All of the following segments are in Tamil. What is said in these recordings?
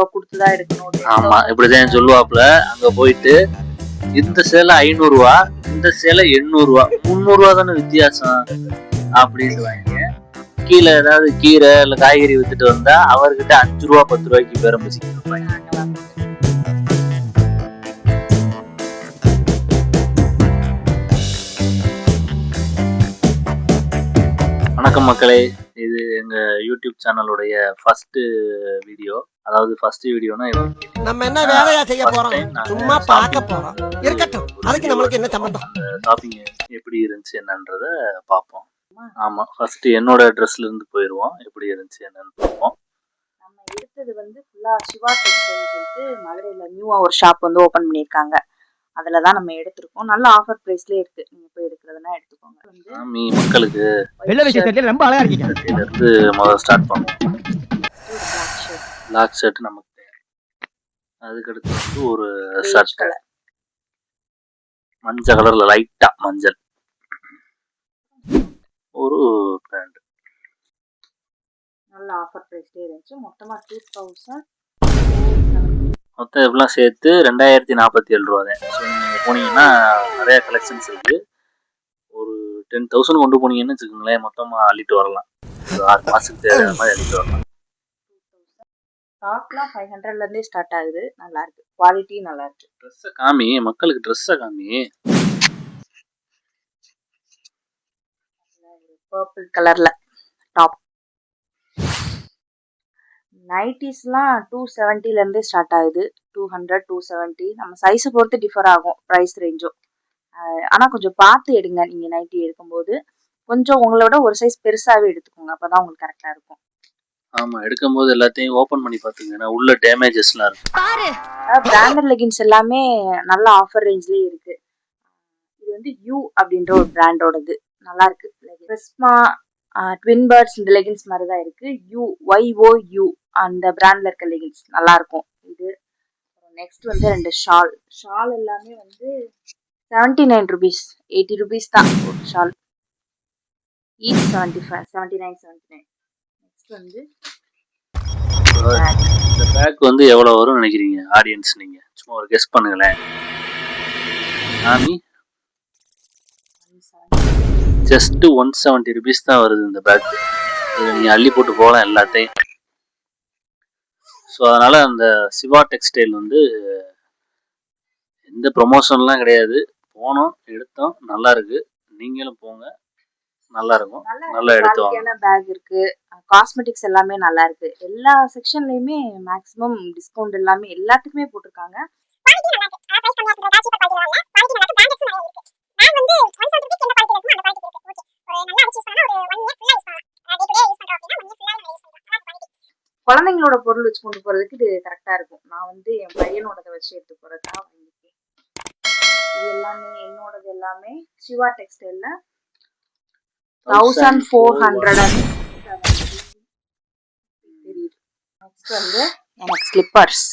இவ்வளவு கொடுத்துதான் எடுக்கணும். ஆமா இப்படிதான் சொல்லுவாப்புல. அங்க போயிட்டு இந்த சேலை 500 ரூபா, இந்த சேலை 800 ரூபா, 300 ரூபா தானே வித்தியாசம் அப்படின்னு வாங்க. கீழே ஏதாவது கீரை இல்ல காய்கறி வித்துட்டு வந்தா அவர்கிட்ட 5 ரூபா 10 ரூபாய்க்கு பேரம் பேசிக்கிட்டு இருப்பாங்க. வணக்கம் மக்களே, இது எங்க யூடியூப் சேனலுடைய ஃபர்ஸ்ட் வீடியோ. அதாவது ஃபர்ஸ்ட் வீடியோனா நம்ம என்ன வேலையா செய்ய போறோம், சும்மா பார்க்க போறோம். இருக்கட்டும், அதுக்கு நமக்கு என்ன சம்பந்தம். ஷாப்பிங் எப்படி இருந்துச்சு என்னன்றத பார்ப்போம். ஆமா, ஃபர்ஸ்ட் என்னோட ட்ரெஸ்ல இருந்து போயிடுவோம். எப்படி இருந்துச்சு என்னன்னு பார்ப்போம். நம்ம எடுத்தது வந்து ஃபுல்லா சிவா டெக்ஸ்டைல்னு சொல்லிட்டு மதுரையில நியூவா ஒரு ஷாப் வந்து ஓபன் பண்ணியிருக்காங்க. அதுலதான் நம்ம எடுத்திருக்கோம். நல்ல ஆஃபர் பிரைஸ்லயே இருக்கு. நீங்க போய் எடுக்கிறதுனா எடுத்துக்கோங்க. வந்து மக்களுக்கு வெள்ள விஷயத்துல ரொம்ப அழகா இருக்கீங்க. இதுல இருந்து முதல்ல ஸ்டார்ட் பண்ணுவோம். பிளாக் ஷர்ட் நமக்கு. அதுக்கடுத்து வந்து ஒரு ஷர்ட் மஞ்சள் கலர்ல, லைட்டா மஞ்சள். ஒரு பேண்ட் நல்ல ஆஃபர் பிரைஸ்லயே இருந்துச்சு. மொத்தமா 2000 மொத்தம் இதெல்லாம் சேர்த்து 2047 ரூபா தான். ஸோ நீங்கள் போனீங்கன்னா நிறைய கலெக்ஷன்ஸ் இருக்கு. ஒரு 10,000 கொண்டு போனீங்கன்னு வச்சுக்கோங்களேன், மொத்தமாக அள்ளிட்டு வரலாம். ஒரு 6 மாதத்துக்கு தேவையான மாதிரி அள்ளிட்டு வரலாம். ஸ்டாக்லாம் 500ல இருந்தே ஸ்டார்ட் ஆகுது. நல்லா இருக்கு, குவாலிட்டி நல்லா இருக்கு. ட்ரெஸ்ஸை காமி, மக்களுக்கு ட்ரெஸ்ஸை காமி. பர்பிள் கலர்ல டாப். நைட்டிஸ்லாம் 270ல இருந்தே ஸ்டார்ட் ஆகுது. 200, 270. நம்ம சைஸை பொறுத்து டிஃபர் ஆகும் ப்ரைஸ் ரேஞ்சும். ஆனா கொஞ்சம் பார்த்து எடுங்க. நீங்க நைட்டி எடுக்கும்போது கொஞ்சம் உங்களோட ஒரு சைஸ் பெருசாவே எடுத்துக்கோங்க. அப்பதான் உங்களுக்கு கரெக்டா இருக்கும். ஆமா, எடுக்கும்போது எல்லாத்தையும் ஓபன் பண்ணி பாத்துங்க. உள்ள டேமேஜஸ்லாம் இருக்கு. பிராண்டட் லெகின்ஸ் எல்லாமே நல்ல ஆஃபர் ரேஞ்ச்லயே இருக்கு. இது வந்து யூ அப்படின்ற ஒரு பிராண்டோடது. நல்லா இருக்கு. கிறிஸ்மா, ட்வின் பேர்ட்ஸ் இந்த லெகின்ஸ் மாதிரி தான் இருக்கு. YOU அந்த பிராண்ட்ல இருக்க லெகின்ஸ் நல்லா இருக்கும். இது நெக்ஸ்ட் வந்து 2 ஷால் எல்லாமே வந்து 79 rupees, 80 rupees தான் ஒரு ஷால். ஈச் 75, 79, 79. நெக்ஸ்ட் வந்து இந்த பேக் வந்து எவ்வளவு வரும் நினைக்கிறீங்க ஆடியன்ஸ்? நீங்க சும்மா ஒரு கெஸ் பண்ணுங்களேன். ஜஸ்ட் 170 rupees தான் வருது இந்த பேக். இதை நீங்க அள்ளி போட்டு போகலாம் எல்லாத்தையும். ஸோ அதனால அந்த சிவா டெக்ஸ்டைல் வந்து எந்த ப்ரொமோஷன்லாம் கிடையாது. போனோம், எடுத்தோம், நல்லா இருக்கு. நீங்களும் போங்க, நல்லா இருக்கும். நல்லா எடுத்துவாங்க. பேக் இருக்கு. காஸ்மெட்டிக்ஸ் எல்லாமே நல்லா இருக்கு. எல்லா செக்ஷன்லயுமே மேக்ஸிமம் டிஸ்கவுண்ட் எல்லாமே எல்லாத்துக்குமே போட்டிருக்காங்க. குழந்தைங்களோட பொருள் வச்சு கொண்டு போறதுக்கு இது கரெக்டா இருக்கும். நான் வந்து என் பையனோடத வச்சு எடுத்து போறதா வாங்கிருக்கேன். இது எல்லாமே என்னோடது எல்லாமே சிவா டெக்ஸ்டைல்ல 1470. நெக்ஸ்ட் வந்து எனக்கு ஸ்லிப்பர்ஸ்.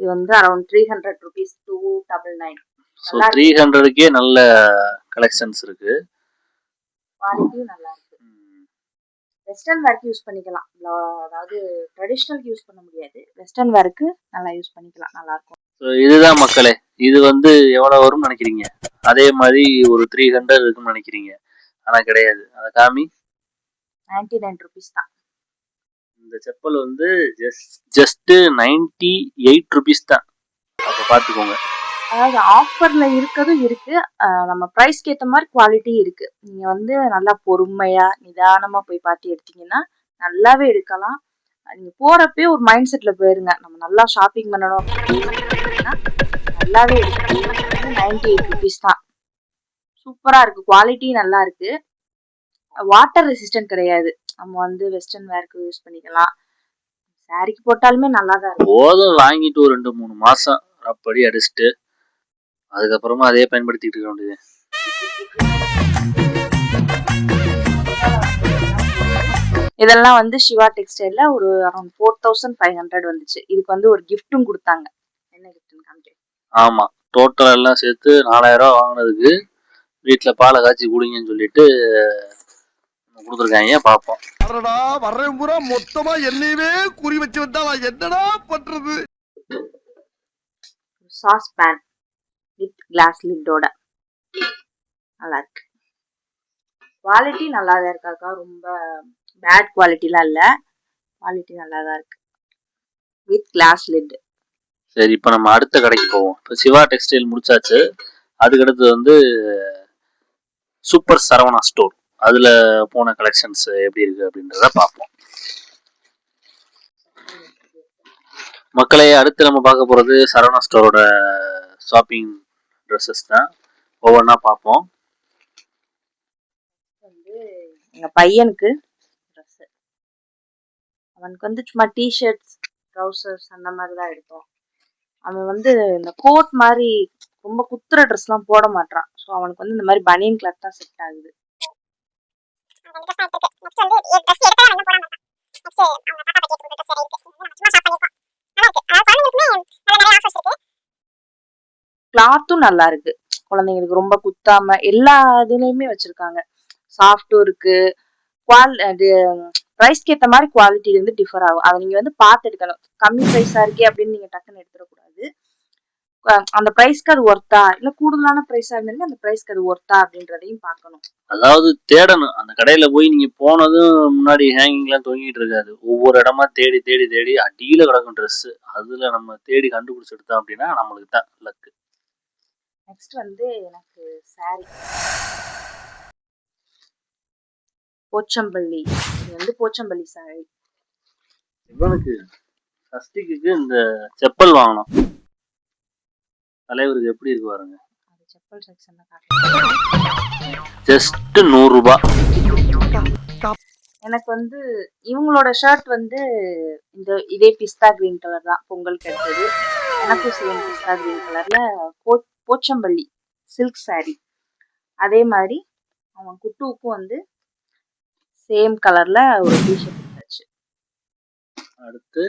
இது வந்து அரௌண்ட் 300 rupees, 299. ஸோ 300க்கே நல்ல கலெக்ஷன்ஸ் இருக்கு. குவாலிட்டியும் நல்லா இருக்கு. வெஸ்டர்ன் வேர்க்கு யூஸ் பண்ணிக்கலாம். அதாவது ட்ரெடிஷ்னல் யூஸ் பண்ண முடியாது. வெஸ்டர்ன் வேர்க்கு நல்லா யூஸ் பண்ணிக்கலாம். நல்லா இருக்கும். ஸோ இதுதான் மக்களே. இது வந்து எவ்வளவு வரும்னு நினைக்கிறீங்க? அதே மாதிரி ஒரு 300 இருக்குன்னு நினைக்கிறீங்க. ஆனா கிடையாது. அதை காமி. 99 rupees தான். இந்த செப்பல் வந்து ஜஸ்ட் 98 rupees தான். அப்ப பாத்துக்கோங்க. அதாவது ஆஃபர்ல இருக்கதும் இருக்கு. நம்ம ப்ரைஸ்க்கு ஏற்ற மாதிரி குவாலிட்டி இருக்கு. நீங்க வந்து நல்லா பொறுமையா நிதானமா போய் பார்த்து எடுத்தீங்கன்னா நல்லாவே எடுக்கலாம். நீங்க போறப்பே ஒரு மைண்ட் செட்ல போயிருங்க. நம்ம நல்லா ஷாப்பிங் பண்ணணும் அப்படின்னா நல்லாவே எடுக்கலாம். 98 rupees தான். சூப்பரா இருக்கு. குவாலிட்டி நல்லா இருக்கு. வாட்டர் ரெசிஸ்டன்ட் கிடையாது. நம்ம வந்து வெஸ்டர்ன் வேர்க்கு யூஸ் பண்ணிக்கலாம். சாரிக்கு போட்டாலுமே நல்லா தான் இருக்கும். போதும், வாங்கிட்டு ஒரு 2-3 மாசம் அப்படி அடிச்சுட்டு அதுக்கப்புறமா அதே பயன்படுத்திட்டு இருக்க வேண்டியது. இதெல்லாம் வந்து சிவா டெக்ஸ்டைல்ல ஒரு அரௌண்ட் 4500 வந்துச்சு. இதுக்கு வந்து ஒரு கிஃப்ட்டும் கொடுத்தாங்க. என்ன கிஃப்ட்னு காமிக்கிறேன். ஆமா, டோட்டல் எல்லாம் சேர்த்து 4000 ரூபா வாங்கினதுக்கு வீட்டுல பாலை காய்ச்சி குடிங்கன்னு சொல்லிட்டு கொடுத்துருக்காங்க, பார்ப்போம். வர்றேன் பூரா மொத்தமா என்னையவே குறி வச்சு வந்தா நான் என்னடா பண்றது? சாஸ் பேன் வித் கிளாஸ் லிட்டோட நல்லா இருக்கு. குவாலிட்டி நல்லா தான் இருக்காக்கா, ரொம்ப பேட் குவாலிட்டிலாம் இல்ல, குவாலிட்டி நல்லா தான் இருக்கு வித் கிளாஸ் லிட். சரி, இப்போ நம்ம அடுத்த கடைக்கு போவோம். இப்போ சிவா டெக்ஸ்டைல் முடிச்சாச்சு. அதுக்கடுத்து வந்து சூப்பர் சரவணா ஸ்டோர், அதுல போன கலெக்ஷன்ஸ் எப்படி இருக்கு அப்படின்றத பார்ப்போம். மக்களே, அடுத்து நம்ம பார்க்க போறது சரவணா ஸ்டோரோட ஷாப்பிங் ட்ரெஸ்ஸஸ் தான். ஒவ்வொன்றா பார்ப்போம். வந்து எங்க பையனுக்கு ட்ரெஸ், அவனுக்கு வந்து சும்மா டிஷர்ட்ஸ் ட்ரௌசர்ஸ் அந்த மாதிரி தான் எடுத்தோம். அவன் வந்து இந்த கோட் மாதிரி ரொம்ப குத்துற ட்ரெஸ்லாம் போட மாட்டான். ஸோ அவனுக்கு வந்து இந்த மாதிரி பனியன் கிளாத் தான் செட் ஆகுது. கிளாத்தும் நல்லா இருக்கு, குழந்தைங்களுக்கு ரொம்ப குத்தாம எல்லா இதுலயுமே வச்சிருக்காங்க. சாஃப்டும் இருக்கு, ப்ரைஸ்க்கு ஏற்ற மாதிரி குவாலிட்டி வந்து டிஃபர் ஆகும். அதை நீங்க வந்து பார்த்து எடுக்கணும். கம்மி ப்ரைஸா இருக்கே அப்படின்னு நீங்க டக்குன்னு எடுத்துடக்கூடாது. அந்த ப்ரைஸ்க்கு அது ஒர்த்தா, இல்ல கூடுதலான ப்ரைஸா இருந்தாலும் அந்த ப்ரைஸ்க்கு அது ஒர்த்தா அப்படின்றதையும் பார்க்கணும். அதாவது தேடணும். அந்த கடையில போய் நீங்க போனதும் முன்னாடி ஹேங்கிங்லாம் தொங்கிட்டு இருக்காது. ஒவ்வொரு இடமா தேடி தேடி தேடி அடியில கிடக்கும் ட்ரெஸ். அதுல நம்ம தேடி கண்டுபிடிச்சு எடுத்தோம் அப்படின்னா நம்மளுக்கு தான் லக்கு. நெக்ஸ்ட் வந்து எனக்கு சாரி போச்சம்பள்ளி, இது வந்து போச்சம்பள்ளி சாரி. இவனுக்கு சஷ்டிக்கு இந்த செப்பல் வாங்கணும். தலைவருக்கு எப்படி இருக்கு பாருங்க. அது செப்பல் செக்ஷன்ல காட்டுறேன். ஜஸ்ட் 100 ரூபாய். எனக்கு வந்து இவங்களோட ஷர்ட் வந்து இதே பிஸ்தா கிரீன் கலர் தான் பொங்கலுக்கு எடுத்தது. எனக்கும் சேம் பிஸ்தா கிரீன் கலர்ல போச்சம்பள்ளி சில்க் சாரி. அதே மாதிரி அவன் குட்டுவுக்கும் வந்து சேம் கலர்ல ஒரு டிஷர்ட் எடுத்தாச்சு. அடுத்து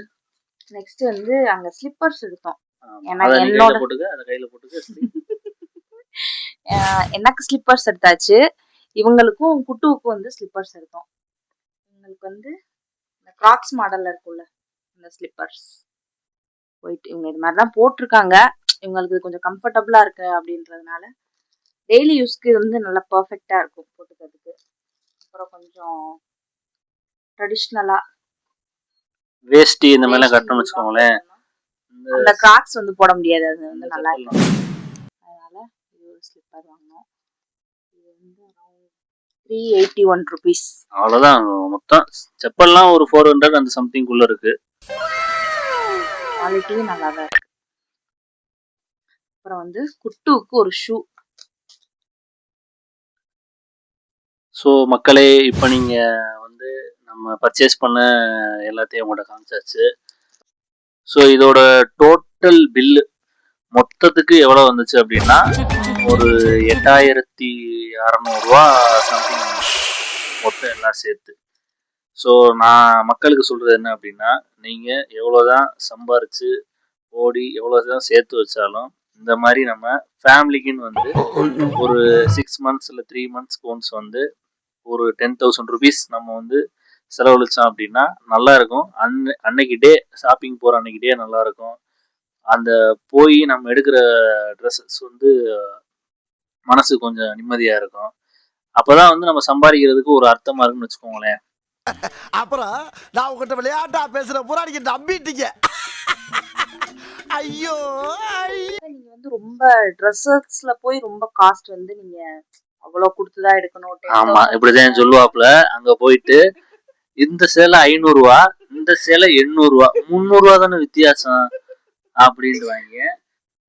நெக்ஸ்ட் வந்து அங்க ஸ்லிப்பர்ஸ் எடுத்தோம். எனக்கு ஸ்லிப்பர்ஸ் எடுத்தாச்சு, இவங்களுக்கும் குட்டுவுக்கும் வந்து ஸ்லிப்பர்ஸ் எடுத்தோம். இவங்களுக்கு வந்து இந்த கிராக்ஸ் மாடல்ல இருக்கும்ல இந்த ஸ்லிப்பர்ஸ் போயிட்டு இவங்க இது மாதிரிதான் போட்டிருக்காங்க. இவங்களுக்கு கொஞ்சம் கம்ஃபர்டபுளா இருக்கு அப்படின்றதுனால டெய்லி யூஸ்க்கு வந்து நல்லா பர்ஃபெக்டா இருக்கும் போட்டுக்கிறதுக்கு. அப்புறம் கொஞ்சம் ட்ரெடிஷ்னலா வேஷ்டி இந்த மாதிரிலாம் கட்டணும்னு வச்சுக்கோங்களேன். அந்த கிராக்ஸ் வந்து போட முடியாது, அது வந்து நல்லா இருக்கும். அதனால இது ஒரு ஸ்லிப்பர் வாங்கினோம். இது வந்து 381 rupees. அவ்வளவுதான். மொத்தம் செப்பல்லாம் ஒரு 400 அந்த சம்திங் குள்ள இருக்கு. குவாலிட்டியும் நல்லா தான் இருக்கு. அப்புறம் வந்து குட்டுவுக்கு ஒரு ஷூ. ஸோ மக்களே, இப்போ நீங்க வந்து நம்ம பர்ச்சேஸ் பண்ண எல்லாத்தையும் உங்கள்கிட்ட காமிச்சாச்சு. ஸோ இதோட டோட்டல் பில்லு மொத்தத்துக்கு எவ்வளோ வந்துச்சு அப்படின்னா ஒரு 8600 ரூபா சம்திங் மொத்தம் எல்லாம் சேர்த்து. ஸோ நான் மக்களுக்கு சொல்கிறது என்ன அப்படின்னா, நீங்கள் எவ்வளோதான் சம்பாரித்து ஓடி எவ்வளோதான் சேர்த்து வச்சாலும் இந்த மாதிரி நம்ம ஃபேமிலிக்குன்னு வந்து ஒரு 6 months இல்லை 3 months ஒன்ஸ் வந்து ஒரு 10,000 rupees நம்ம வந்து செலவழிச்சோம் அப்படின்னா நல்லா இருக்கும். அன்னைக்கு டே ஷாப்பிங் போகிற அன்னைக்கு டே நல்லா இருக்கும். அந்த போய் நம்ம எடுக்கிற ட்ரெஸ்ஸஸ் வந்து மனசு கொஞ்சம் நிம்மதியாக இருக்கும். அப்போதான் வந்து நம்ம சம்பாதிக்கிறதுக்கு ஒரு அர்த்தமாக இருக்குன்னு வச்சுக்கோங்களேன். அப்புறம் நான் உங்ககிட்ட விளையாட்டா பேசுற புறாடிக்கு நம்பிட்டீங்க. ஐயோ, நீங்க வந்து ரொம்ப ட்ரெஸ்ஸஸ்ல போய் ரொம்ப காஸ்ட் வந்து நீங்க அவ்வளவு கொடுத்துதான் எடுக்கணும். ஆமா, இப்படிதான் சொல்லுவாப்புல. அங்க போயிட்டு இந்த சேலை 500 ரூபா, இந்த சேலை 800 ரூபா, 300 ரூபா தானே வித்தியாசம் அப்படின்ட்டு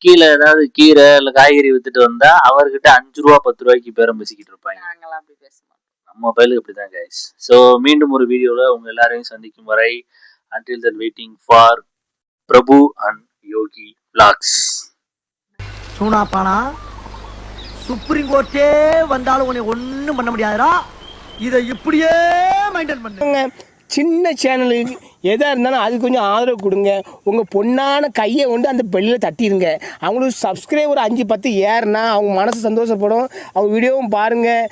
கீழே ஏதாவது கீரை இல்ல காய்கறி வித்துட்டு வந்தா அவர்கிட்ட 5 ரூபா 10 ரூபாய்க்கு பேரம் பேசிக்கிட்டு இருப்பாங்க. நம்ம பயிலுக்கு அப்படிதான் கைஸ். ஸோ மீண்டும் ஒரு வீடியோல உங்க எல்லாரையும் சந்திக்கும் வரை until then waiting for Prabhu and Yogi vlogs. சூனாப்பானா சுப்ரீம் கோர்ட்டே வந்தாலும் உன்னை ஒன்றும் பண்ண முடியாதுடா. இதை இப்படியே மெயின்டைன் பண்ணுங்க. சின்ன சேனலுக்கு எதாக இருந்தாலும் அது கொஞ்சம் ஆதரவு கொடுங்க. உங்கள் பொண்ணான கையை கொண்டு அந்த பெல்லில் தட்டிடுங்க. அவங்களுக்கு சப்ஸ்கிரைபர் 5-10 ஏறுனா அவங்க மனசு சந்தோஷப்படும். அவங்க வீடியோவும் பாருங்கள்.